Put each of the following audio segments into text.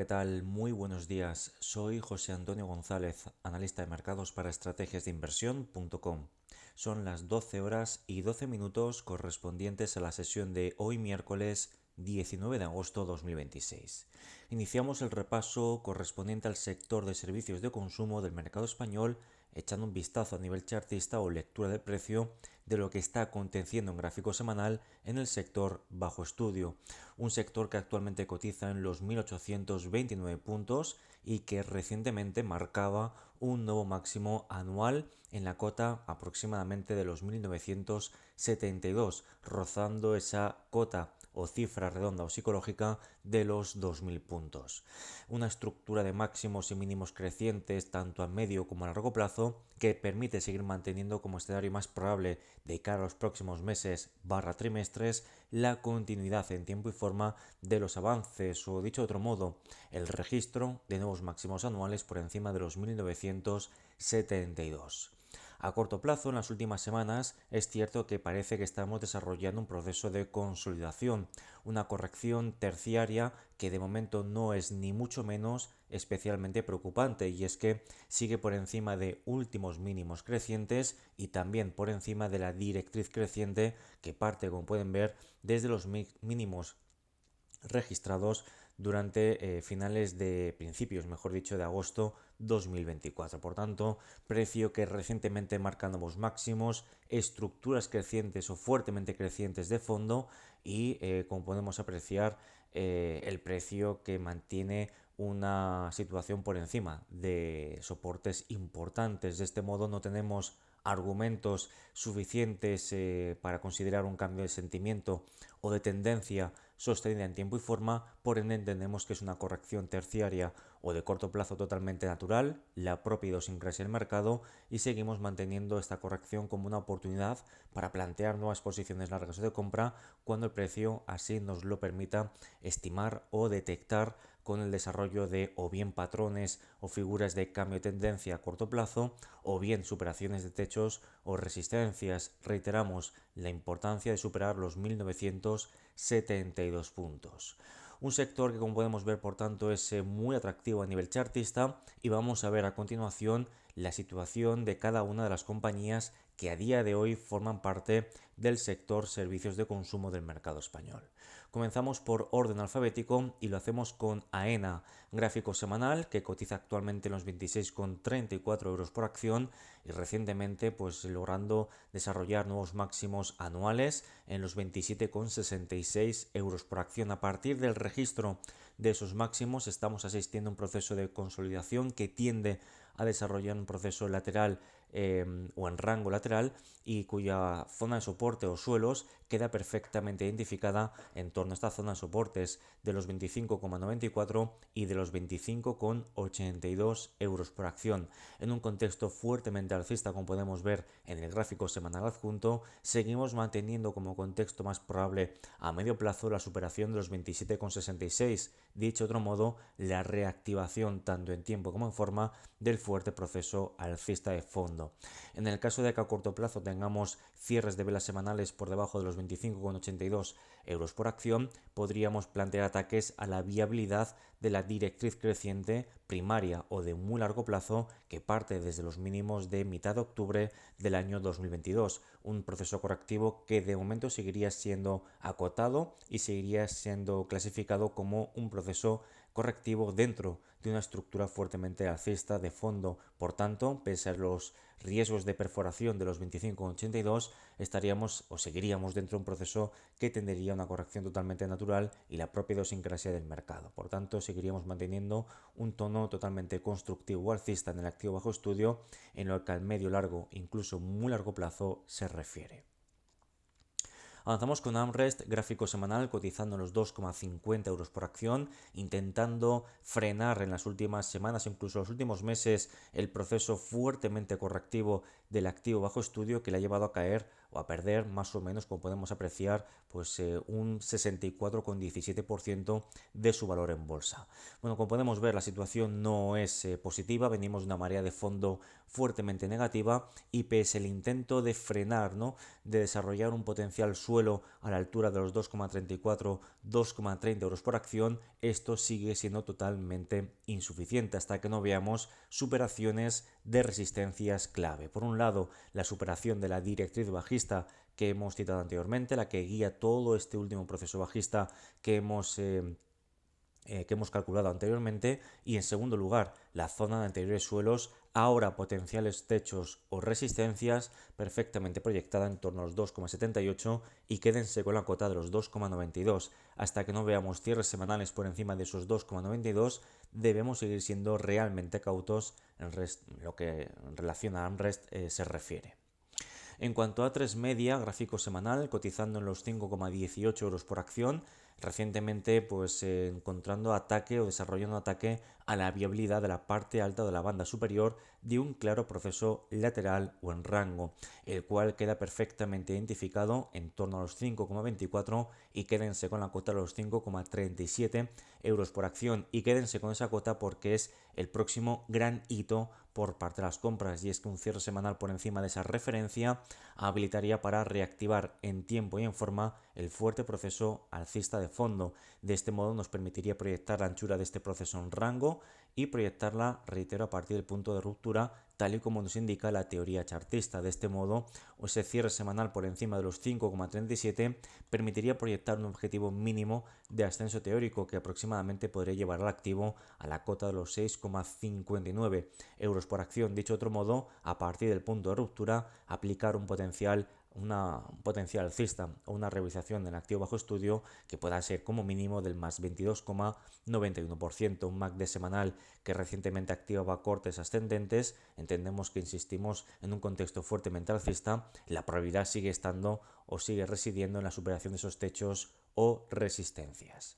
¿qué tal? Muy buenos días. Soy José Antonio González, analista de mercados para estrategias de inversión.com. Son las 12 horas y 12 minutos correspondientes a la sesión de hoy miércoles 19 de agosto 2026. Iniciamos el repaso correspondiente al sector de servicios de consumo del mercado español, echando un vistazo a nivel chartista o lectura de precio de lo que está aconteciendo en gráfico semanal en el sector bajo estudio, un sector que actualmente cotiza en los 1829 puntos y que recientemente marcaba un nuevo máximo anual en la cota aproximadamente de los 1972, rozando esa cota o cifra redonda o psicológica de los 2000 puntos. Una estructura de máximos y mínimos crecientes tanto a medio como a largo plazo que permite seguir manteniendo como escenario más probable de cara a los próximos meses / trimestres la continuidad en tiempo y forma de los avances o, dicho de otro modo, el registro de nuevos máximos anuales por encima de los 1972. A corto plazo, en las últimas semanas, es cierto que parece que estamos desarrollando un proceso de consolidación, una corrección terciaria que de momento no es ni mucho menos especialmente preocupante, y es que sigue por encima de últimos mínimos crecientes y también por encima de la directriz creciente que parte, como pueden ver, desde los mínimos registrados durante principios, mejor dicho, de agosto 2024. Por tanto, precio que recientemente marca nuevos máximos, estructuras crecientes o fuertemente crecientes de fondo y, como podemos apreciar, el precio que mantiene una situación por encima de soportes importantes. De este modo no tenemos argumentos suficientes para considerar un cambio de sentimiento o de tendencia sostenida en tiempo y forma, por ende entendemos que es una corrección terciaria o de corto plazo totalmente natural, la propia idiosincrasia del mercado, y seguimos manteniendo esta corrección como una oportunidad para plantear nuevas posiciones largas de compra cuando el precio así nos lo permita estimar o detectar con el desarrollo de o bien patrones o figuras de cambio de tendencia a corto plazo o bien superaciones de techos o resistencias. Reiteramos la importancia de superar los 1972 puntos. Un sector que, como podemos ver, por tanto, es muy atractivo a nivel chartista, y vamos a ver a continuación la situación de cada una de las compañías que a día de hoy forman parte del sector servicios de consumo del mercado español. Comenzamos por orden alfabético y lo hacemos con AENA, gráfico semanal que cotiza actualmente en los 26,34 euros por acción y recientemente pues logrando desarrollar nuevos máximos anuales en los 27,66 euros por acción. A partir del registro de esos máximos estamos asistiendo a un proceso de consolidación que tiende a desarrollar un proceso lateral o en rango lateral, y cuya zona de soporte o suelos queda perfectamente identificada en torno a esta zona de soportes de los 25,94 y de los 25,82 euros por acción. En un contexto fuertemente alcista, como podemos ver en el gráfico semanal adjunto, seguimos manteniendo como contexto más probable a medio plazo la superación de los 27,66. Dicho de otro modo, la reactivación tanto en tiempo como en forma del fuerte proceso alcista de fondo. En el caso de que a corto plazo tengamos cierres de velas semanales por debajo de los 25,82 euros por acción, podríamos plantear ataques a la viabilidad de la directriz creciente primaria o de muy largo plazo que parte desde los mínimos de mitad de octubre del año 2022, un proceso correctivo que de momento seguiría siendo acotado y seguiría siendo clasificado como un proceso correctivo dentro de una estructura fuertemente alcista de fondo. Por tanto, pese a los riesgos de perforación de los 25,82, estaríamos o seguiríamos dentro de un proceso que tendería a una corrección totalmente natural y la propia idiosincrasia del mercado. Por tanto, seguiríamos manteniendo un tono totalmente constructivo o alcista en el activo bajo estudio en lo que al medio largo, incluso muy largo plazo se refiere. Avanzamos con AmRest, gráfico semanal cotizando en los 2,50 euros por acción, intentando frenar en las últimas semanas, incluso los últimos meses, el proceso fuertemente correctivo del activo bajo estudio que le ha llevado a caer o a perder más o menos, como podemos apreciar, pues un 64,17% de su valor en bolsa. Bueno, como podemos ver, la situación no es positiva, venimos de una marea de fondo fuertemente negativa y pese el intento de frenar, ¿no?, de desarrollar un potencial suelo a la altura de los 2,34, 2,30 euros por acción, esto sigue siendo totalmente insuficiente hasta que no veamos superaciones de resistencias clave. Por un lado, la superación de la directriz bajista que hemos citado anteriormente, la que guía todo este último proceso bajista que hemos calculado anteriormente, y en segundo lugar la zona de anteriores suelos, ahora potenciales techos o resistencias, perfectamente proyectada en torno a los 2,78 y quédense con la cota de los 2,92. Hasta que no veamos cierres semanales por encima de esos 2,92 debemos seguir siendo realmente cautos en lo que en relación a ARMREST se refiere. En cuanto a A3 Media, gráfico semanal, cotizando en los 5,18 euros por acción, recientemente pues encontrando ataque o desarrollando ataque a la viabilidad de la parte alta de la banda superior de un claro proceso lateral o en rango, el cual queda perfectamente identificado en torno a los 5,24 y quédense con la cota de los 5,37 euros por acción y quédense con esa cota porque es el próximo gran hito por parte de las compras, y es que un cierre semanal por encima de esa referencia habilitaría para reactivar en tiempo y en forma el fuerte proceso alcista de fondo. De este modo nos permitiría proyectar la anchura de este proceso en rango y proyectarla, reitero, a partir del punto de ruptura, tal y como nos indica la teoría chartista. De este modo, ese cierre semanal por encima de los 5,37 permitiría proyectar un objetivo mínimo de ascenso teórico que aproximadamente podría llevar al activo a la cota de los 6,59 euros por acción. Dicho de otro modo, a partir del punto de ruptura, aplicar un potencial alcista o una revisación del activo bajo estudio que pueda ser como mínimo del más 22,91%. Un MACD semanal que recientemente activaba cortes ascendentes, entendemos que insistimos en un contexto fuertemente alcista, la probabilidad sigue estando o sigue residiendo en la superación de esos techos o resistencias.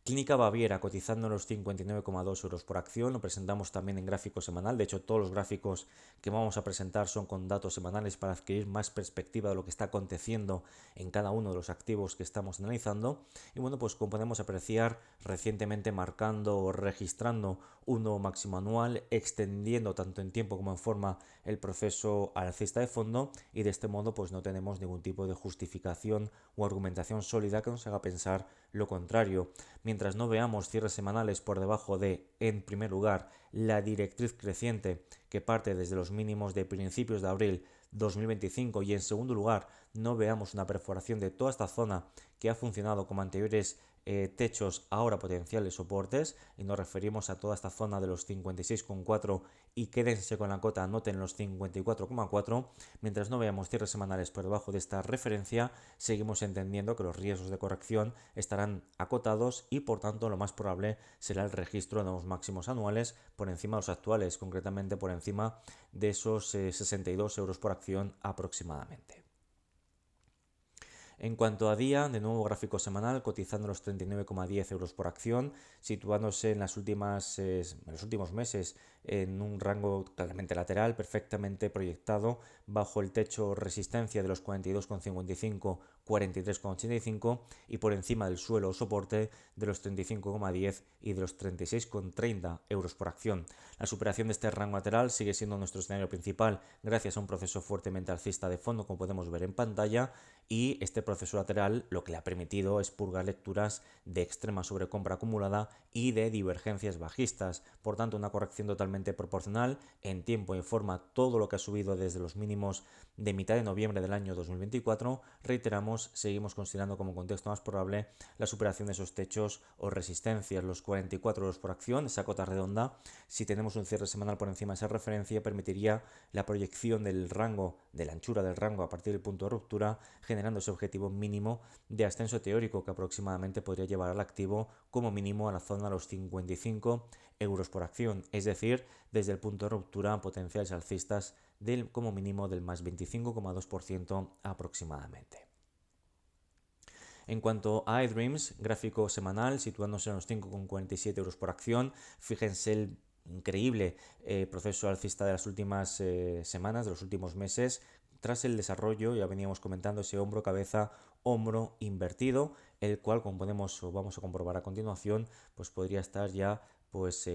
Clínica Baviera, cotizando en los 59,2 euros por acción, lo presentamos también en gráfico semanal. De hecho, todos los gráficos que vamos a presentar son con datos semanales para adquirir más perspectiva de lo que está aconteciendo en cada uno de los activos que estamos analizando. Y bueno, pues como podemos apreciar, recientemente marcando o registrando un nuevo máximo anual, extendiendo tanto en tiempo como en forma el proceso alcista de fondo, y de este modo pues no tenemos ningún tipo de justificación o argumentación sólida que nos haga pensar lo contrario. Mientras no veamos cierres semanales por debajo de, en primer lugar, la directriz creciente que parte desde los mínimos de principios de abril 2025, y en segundo lugar no veamos una perforación de toda esta zona que ha funcionado como anteriores techos, ahora potenciales soportes, y nos referimos a toda esta zona de los 56,4 y quédense con la cota, anoten los 54,4. Mientras no veamos cierres semanales por debajo de esta referencia, seguimos entendiendo que los riesgos de corrección estarán acotados y por tanto lo más probable será el registro de nuevos máximos anuales por encima de los actuales, concretamente por encima de esos 62 euros por acción aproximadamente. En cuanto a día, de nuevo gráfico semanal, cotizando los 39,10 euros por acción, situándose en los últimos meses en un rango claramente lateral, perfectamente proyectado bajo el techo resistencia de los 42,55, 43,85 y por encima del suelo o soporte de los 35,10 y de los 36,30 euros por acción. La superación de este rango lateral sigue siendo nuestro escenario principal gracias a un proceso fuertemente alcista de fondo, como podemos ver en pantalla, y este proceso lateral lo que le ha permitido es purgar lecturas de extrema sobrecompra acumulada y de divergencias bajistas. Por tanto, una corrección totalmente proporcional en tiempo y forma todo lo que ha subido desde los mínimos de mitad de noviembre del año 2024. Reiteramos, seguimos considerando como contexto más probable la superación de esos techos o resistencias, los 44 euros por acción, esa cota redonda. Si tenemos un cierre semanal por encima de esa referencia, permitiría la proyección del rango, de la anchura del rango a partir del punto de ruptura, generando ese objetivo mínimo de ascenso teórico que aproximadamente podría llevar al activo como mínimo a la zona de los 55 euros por acción, es decir, desde el punto de ruptura potenciales alcistas del como mínimo del más 25,2% aproximadamente. En cuanto a iDreams, gráfico semanal, situándose en los 5,47 euros por acción, fíjense el increíble proceso alcista de las últimas semanas, de los últimos meses, tras el desarrollo, ya veníamos comentando ese hombro-cabeza, hombro invertido, el cual, como podemos o vamos a comprobar a continuación, pues podría estar ya pues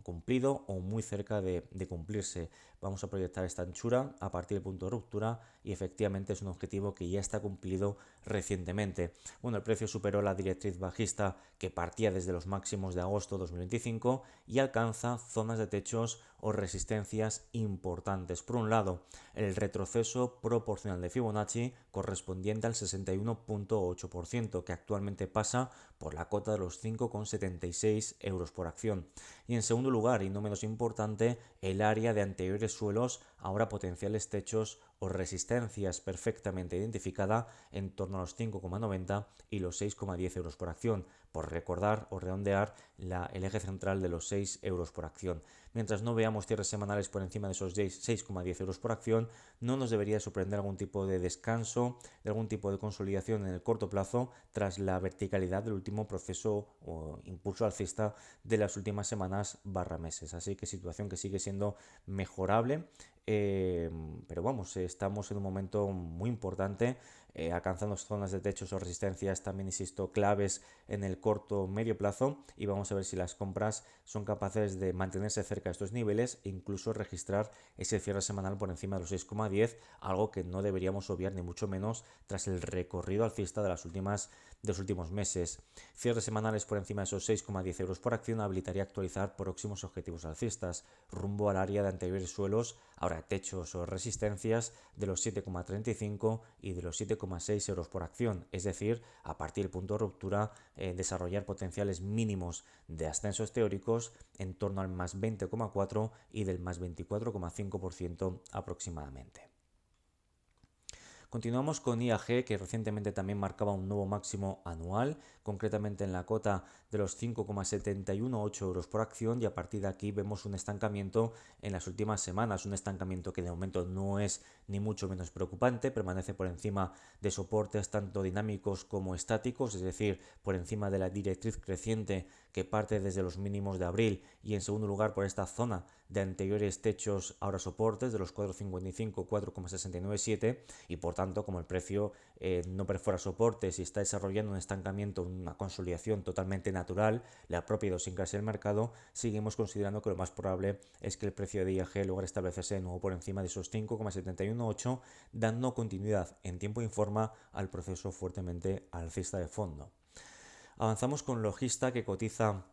cumplido o muy cerca de cumplirse. Vamos a proyectar esta anchura a partir del punto de ruptura y efectivamente es un objetivo que ya está cumplido recientemente. Bueno, el precio superó la directriz bajista que partía desde los máximos de agosto de 2025 y alcanza zonas de techos o resistencias importantes. Por un lado, el retroceso proporcional de Fibonacci correspondiente al 61,8%, que actualmente pasa por la cota de los 5,76 euros por acción. Y en segundo lugar, y no menos importante, el área de anteriores suelos, ahora potenciales techos o resistencias perfectamente identificada en torno a los 5,90 y los 6,10 euros por acción, por recordar o redondear el eje central de los 6 euros por acción. Mientras no veamos cierres semanales por encima de esos 6,10 euros por acción, no nos debería sorprender algún tipo de descanso, de algún tipo de consolidación en el corto plazo tras la verticalidad del último proceso o impulso alcista de las últimas semanas barra meses. Así que situación que sigue siendo mejorable. Pero vamos, estamos en un momento muy importante, alcanzando zonas de techos o resistencias también, insisto, claves en el corto medio plazo, y vamos a ver si las compras son capaces de mantenerse cerca de estos niveles e incluso registrar ese cierre semanal por encima de los 6,10, algo que no deberíamos obviar ni mucho menos tras el recorrido alcista de los últimos meses. Cierres semanales por encima de esos 6,10 euros por acción habilitaría actualizar próximos objetivos alcistas rumbo al área de anteriores suelos, ahora techos o resistencias de los 7,35 y de los 7,6 euros por acción, es decir, a partir del punto de ruptura, desarrollar potenciales mínimos de ascensos teóricos en torno al más 20,4 y del más 24,5% aproximadamente. Continuamos con IAG, que recientemente también marcaba un nuevo máximo anual, concretamente en la cota de los 5,718 euros por acción, y a partir de aquí vemos un estancamiento en las últimas semanas, un estancamiento que de momento no es ni mucho menos preocupante, permanece por encima de soportes tanto dinámicos como estáticos, es decir, por encima de la directriz creciente que parte desde los mínimos de abril, y en segundo lugar por esta zona de anteriores techos, ahora soportes, de los 4,55, 4,697, y por tanto, como el precio no perfora soportes y está desarrollando un estancamiento, una consolidación totalmente natural, la propia idiosincrasia del mercado, seguimos considerando que lo más probable es que el precio de IAG logre establecerse de nuevo por encima de esos 5,718, dando continuidad en tiempo y forma al proceso fuertemente alcista de fondo. Avanzamos con Logista, que cotiza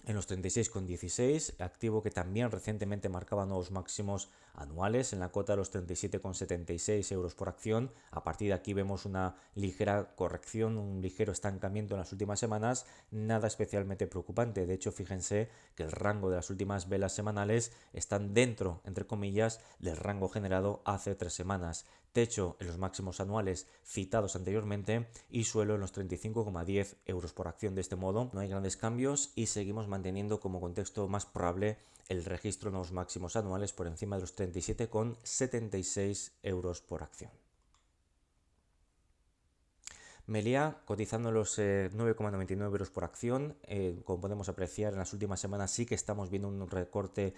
en los 36,16, activo que también recientemente marcaba nuevos máximos anuales en la cota de los 37,76 euros por acción. A partir de aquí vemos una ligera corrección, un ligero estancamiento en las últimas semanas, nada especialmente preocupante. De hecho, fíjense que el rango de las últimas velas semanales están dentro, entre comillas, del rango generado hace 3 semanas. Techo en los máximos anuales citados anteriormente y suelo en los 35,10 euros por acción. De este modo no hay grandes cambios y seguimos manteniendo como contexto más probable el registro de los máximos anuales por encima de los 37,76 euros por acción. Melia cotizando los 9,99 euros por acción. Como podemos apreciar, en las últimas semanas sí que estamos viendo un recorte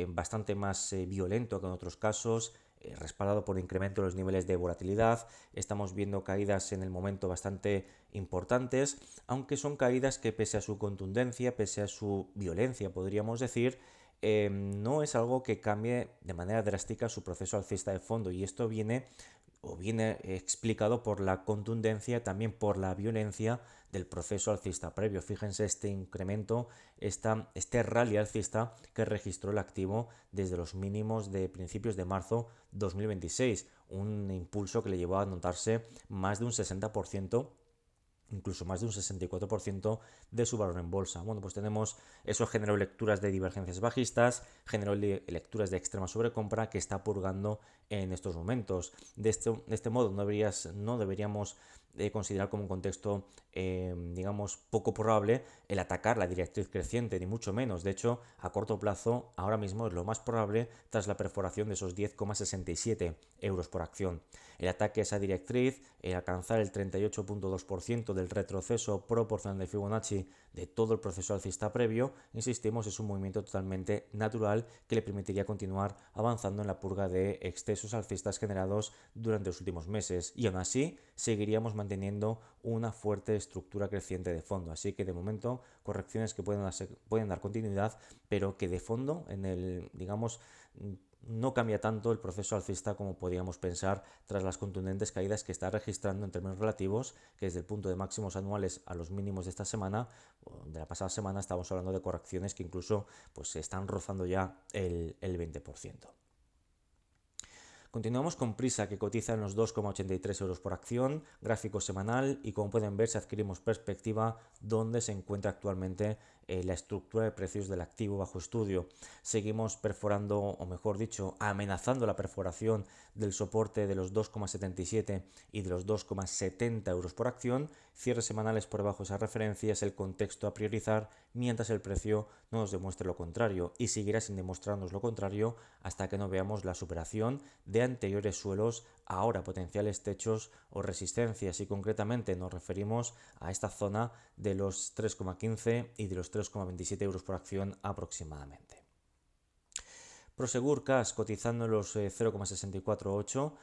bastante más violento que en otros casos, respaldado por incremento de los niveles de volatilidad. Estamos viendo caídas en el momento bastante importantes, aunque son caídas que, pese a su contundencia, pese a su violencia, podríamos decir, no es algo que cambie de manera drástica su proceso alcista de fondo, y esto viene explicado por la contundencia, también por la violencia del proceso alcista previo. Fíjense este incremento, este rally alcista que registró el activo desde los mínimos de principios de marzo 2026, un impulso que le llevó a anotarse más de un 60%, incluso más de un 64% de su valor en bolsa. Bueno, pues eso generó lecturas de divergencias bajistas, generó lecturas de extrema sobrecompra que está purgando en estos momentos. De este modo no deberíamos considerar como un contexto, digamos, poco probable el atacar la directriz creciente, ni mucho menos. De hecho, a corto plazo, ahora mismo es lo más probable tras la perforación de esos 10,67 euros por acción. El ataque a esa directriz, alcanzar el 38,2% del retroceso proporcional de Fibonacci de todo el proceso alcista previo, insistimos, es un movimiento totalmente natural que le permitiría continuar avanzando en la purga de excesos alcistas generados durante los últimos meses, y aún así seguiríamos manteniendo una fuerte estructura creciente de fondo. Así que de momento correcciones que pueden dar continuidad, pero que de fondo en el, digamos, no cambia tanto el proceso alcista como podíamos pensar tras las contundentes caídas que está registrando en términos relativos, que desde el punto de máximos anuales a los mínimos de esta semana, de la pasada semana, estamos hablando de correcciones que incluso pues están rozando ya el 20%. Continuamos con Prisa, que cotiza en los 2,83 euros por acción, gráfico semanal, y como pueden ver, si adquirimos perspectiva, donde se encuentra actualmente la estructura de precios del activo bajo estudio. Seguimos perforando, o mejor dicho, amenazando la perforación del soporte de los 2,77 y de los 2,70 euros por acción. Cierres semanales por debajo de esa referencia es el contexto a priorizar mientras el precio no nos demuestre lo contrario, y seguirá sin demostrarnos lo contrario hasta que no veamos la superación de anteriores suelos, ahora potenciales techos o resistencias, y concretamente nos referimos a esta zona de los 3,15 y de los 3,27 euros por acción aproximadamente. Prosegur Cash cotizando en los 0,648,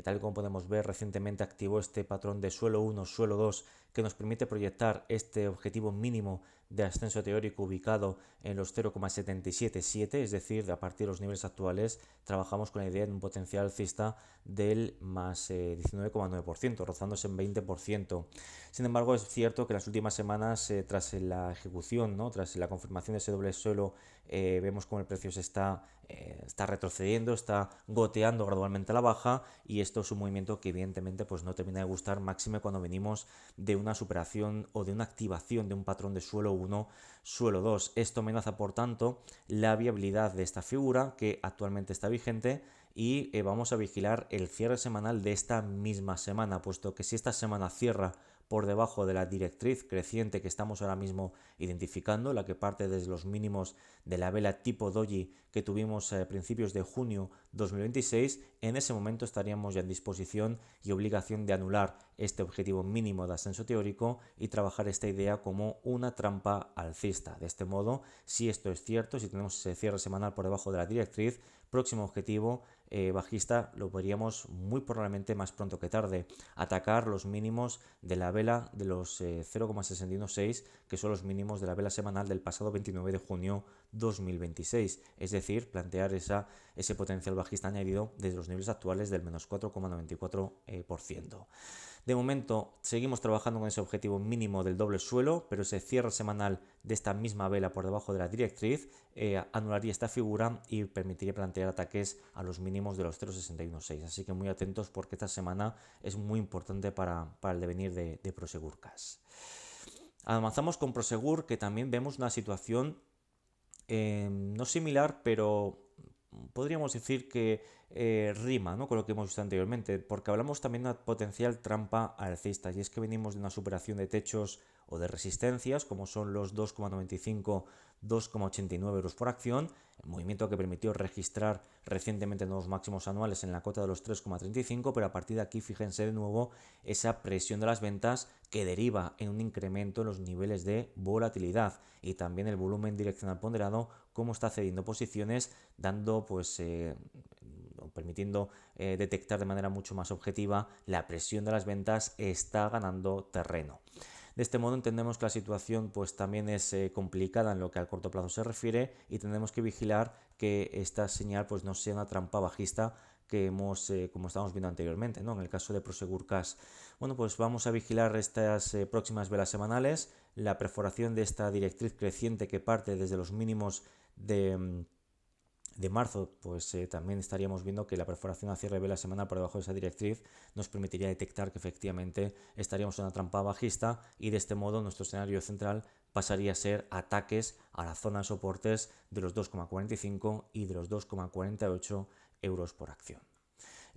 tal como podemos ver, recientemente activó este patrón de suelo 1, suelo 2, que nos permite proyectar este objetivo mínimo de ascenso teórico ubicado en los 0,777, es decir, a partir de los niveles actuales trabajamos con la idea de un potencial alcista del más 19,9%, rozándose en 20%. Sin embargo, es cierto que en las últimas semanas, tras la ejecución, ¿no? Tras la confirmación de ese doble suelo, vemos como el precio se está retrocediendo, está goteando gradualmente a la baja, y esto es un movimiento que evidentemente pues no termina de gustar, máxime cuando venimos de una superación o de una activación de un patrón de suelo 1, suelo 2. Esto amenaza, por tanto, la viabilidad de esta figura que actualmente está vigente, y vamos a vigilar el cierre semanal de esta misma semana, puesto que si esta semana cierra por debajo de la directriz creciente que estamos ahora mismo identificando, la que parte desde los mínimos de la vela tipo doji que tuvimos a principios de junio 2026, en ese momento estaríamos ya en disposición y obligación de anular este objetivo mínimo de ascenso teórico y trabajar esta idea como una trampa alcista. De este modo, si esto es cierto, si tenemos ese cierre semanal por debajo de la directriz, próximo objetivo bajista lo veríamos muy probablemente más pronto que tarde, atacar los mínimos de la vela de los 0,616, que son los mínimos de la vela semanal del pasado 29 de junio 2026, es decir, plantear ese potencial bajista añadido desde los niveles actuales del menos 4,94%. De momento seguimos trabajando con ese objetivo mínimo del doble suelo, pero ese cierre semanal de esta misma vela por debajo de la directriz anularía esta figura y permitiría plantear ataques a los mínimos de los 0,616. Así que muy atentos, porque esta semana es muy importante para el devenir de Prosegur Cash. Avanzamos con Prosegur, que también vemos una situación no similar, pero podríamos decir que rima, ¿no?, con lo que hemos visto anteriormente, porque hablamos también de una potencial trampa alcista, y es que venimos de una superación de techos o de resistencias, como son los 2,95, 2,89 euros por acción, movimiento que permitió registrar recientemente nuevos máximos anuales en la cota de los 3,35, pero a partir de aquí fíjense de nuevo esa presión de las ventas que deriva en un incremento en los niveles de volatilidad, y también el volumen direccional ponderado, como está cediendo posiciones, dando permitiendo detectar de manera mucho más objetiva la presión de las ventas está ganando terreno. De este modo entendemos que la situación pues también es complicada en lo que al corto plazo se refiere, y tenemos que vigilar que esta señal pues no sea una trampa bajista que como estábamos viendo anteriormente, ¿no?, en el caso de Prosegur Cash. Bueno, pues vamos a vigilar estas próximas velas semanales, la perforación de esta directriz creciente que parte desde los mínimos de marzo, pues también estaríamos viendo que la perforación a cierre de vela semanal por debajo de esa directriz nos permitiría detectar que efectivamente estaríamos en una trampa bajista, y de este modo nuestro escenario central pasaría a ser ataques a la zona de soportes de los 2,45 y de los 2,48 euros por acción.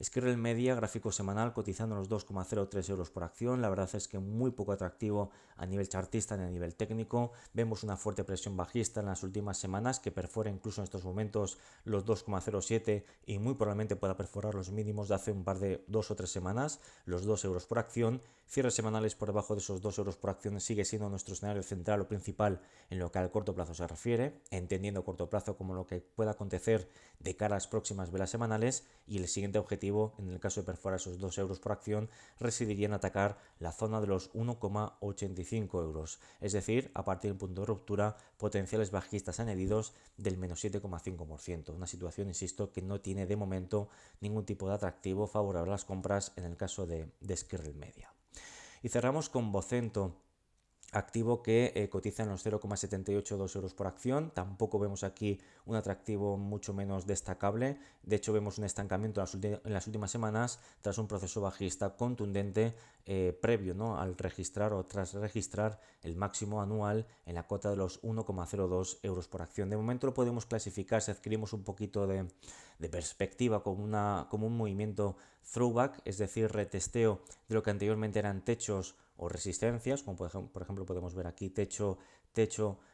Skrill Media, gráfico semanal, cotizando los 2,03 euros por acción. La verdad es que muy poco atractivo a nivel chartista ni a nivel técnico. Vemos una fuerte presión bajista en las últimas semanas que perfora incluso en estos momentos los 2,07 y muy probablemente pueda perforar los mínimos de hace un par de 2 o 3 semanas, los 2 euros por acción. Cierres semanales por debajo de esos 2 euros por acción sigue siendo nuestro escenario central o principal en lo que al corto plazo se refiere, entendiendo corto plazo como lo que pueda acontecer de cara a las próximas velas semanales, y el siguiente objetivo, en el caso de perforar esos 2 euros por acción, residiría en atacar la zona de los 1,85 euros, es decir, a partir del punto de ruptura, potenciales bajistas añadidos del menos 7,5%, una situación, insisto, que no tiene de momento ningún tipo de atractivo favorable a las compras en el caso de Skrill Media. Y cerramos con Vocento, activo que cotiza en los 0,782 euros por acción. Tampoco vemos aquí un atractivo mucho menos destacable. De hecho, vemos un estancamiento en las últimas semanas tras un proceso bajista contundente previo, ¿no?, al registrar o tras registrar el máximo anual en la cota de los 1,02 euros por acción. De momento lo podemos clasificar, si adquirimos un poquito de perspectiva, como un movimiento throwback, es decir, retesteo de lo que anteriormente eran techos o resistencias, como por ejemplo podemos ver aquí techo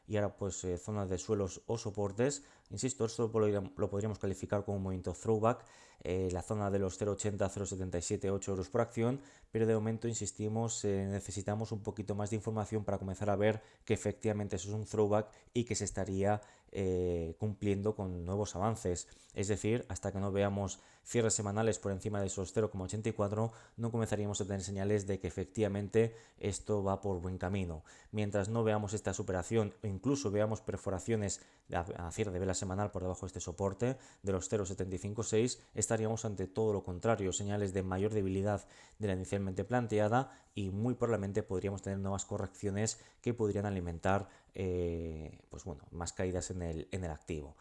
y ahora pues zonas de suelos o soportes. Insisto, esto lo podríamos calificar como un movimiento throwback, la zona de los 0,80, 0,77, 8 euros por acción, pero de momento insistimos, necesitamos un poquito más de información para comenzar a ver que efectivamente eso es un throwback y que se estaría cumpliendo con nuevos avances. Es decir, hasta que no veamos cierres semanales por encima de esos 0,84 no comenzaríamos a tener señales de que efectivamente esto va por buen camino. Mientras no veamos esta superación o incluso veamos perforaciones a cierre de vela semanal por debajo de este soporte de los 0,756, estaríamos ante todo lo contrario, señales de mayor debilidad de la inicialmente planteada, y muy probablemente podríamos tener nuevas correcciones que podrían alimentar pues bueno, más caídas en el activo.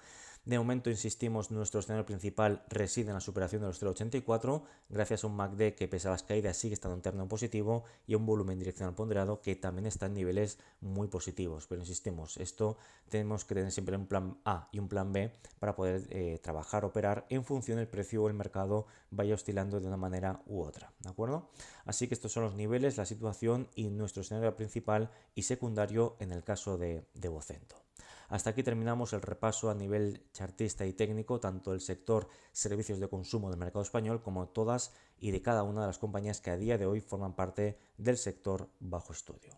De momento, insistimos, nuestro escenario principal reside en la superación de los 0,84 gracias a un MACD que, pese a las caídas, sigue estando en terreno positivo y a un volumen direccional ponderado que también está en niveles muy positivos. Pero insistimos, esto tenemos que tener siempre un plan A y un plan B para poder trabajar, operar en función del precio o el mercado vaya oscilando de una manera u otra, ¿de acuerdo? Así que estos son los niveles, la situación y nuestro escenario principal y secundario en el caso de Vocento. Hasta aquí terminamos el repaso a nivel chartista y técnico, tanto del sector servicios de consumo del mercado español como todas y de cada una de las compañías que a día de hoy forman parte del sector bajo estudio.